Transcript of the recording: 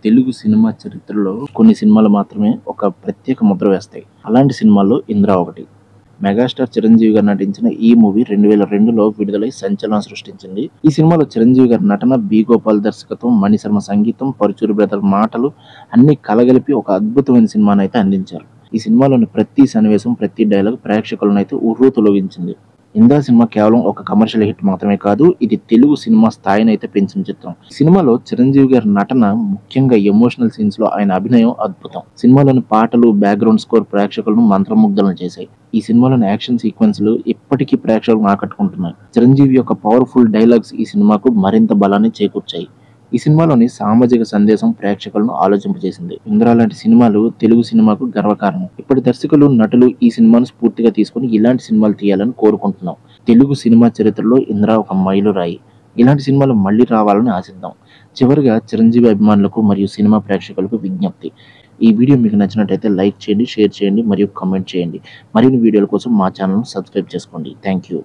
Telugu cinema చరిత్రలో కొన్ని సినిమాలు మాత్రమే ఒక ప్రత్యేక ముద్ర వేస్తాయి. అలాంటి సినిమాల్లో 'ఇంద్ర' ఒకటి. మెగాస్టార్ చిరంజీవి గారు నటించిన ఈ మూవీ 2002లో విడుదలై సంచలనం సృష్టించింది. ఈ సినిమాలో చిరంజీవి గారి నటన, బి. గోపాల్ దర్శకత్వం, మణిశర్మ సంగీతం, పరుచూరి బ్రదర్ మాటలు అన్ని కలగలిపి ఒక అద్భుతమైన సినిమానైతే అందించారు. ఈ సినిమాలోని ప్రతి సన్నివేశం, ప్రతి డైలాగ్ ప్రేక్షకులనైతే ఉర్రూతలూగించింది. 'ఇంద్ర' సినిమా కేవలం ఒక కమర్షియల్ హిట్ మాత్రమే కాదు, ఇది తెలుగు సినిమా స్థాయిని అయితే పెంచిన చిత్రం. ఈ సినిమాలో చిరంజీవి గారి నటన, ముఖ్యంగా ఎమోషనల్ సీన్స్ లో ఆయన అభినయం అద్భుతం. సినిమాలోని పాటలు, బ్యాక్గ్రౌండ్ స్కోర్ ప్రేక్షకులను మంత్రముగ్ధులను చేశాయి. ఈ సినిమాలోని యాక్షన్ సీక్వెన్స్లు ఇప్పటికీ ప్రేక్షకులను ఆకట్టుకుంటున్నాయి. చిరంజీవి యొక్క పవర్ఫుల్ డైలాగ్స్ ఈ సినిమాకు మరింత బలాన్ని చేకూర్చాయి. ఈ సినిమాలోని సామాజిక సందేశం ప్రేక్షకులను ఆలోచింపజేసింది. 'ఇంద్ర' లాంటి సినిమాలు తెలుగు సినిమాకు గర్వకారణం. ఇప్పటి దర్శకులు, నటులు ఈ సినిమాను స్ఫూర్తిగా తీసుకుని ఇలాంటి సినిమాలు తీయాలని కోరుకుంటున్నాం. తెలుగు సినిమా చరిత్రలో 'ఇంద్ర' ఒక మైలురాయి. ఇలాంటి సినిమాలు మళ్ళీ రావాలని ఆశిద్దాం. చివరిగా చిరంజీవి అభిమానులకు మరియు సినిమా ప్రేక్షకులకు విజ్ఞప్తి. ఈ వీడియో మీకు నచ్చినట్లయితే లైక్ చేయండి, షేర్ చేయండి మరియు కామెంట్ చేయండి. మరిన్ని వీడియోల కోసం మా ఛానల్ను సబ్స్క్రైబ్ చేసుకోండి. Thank you.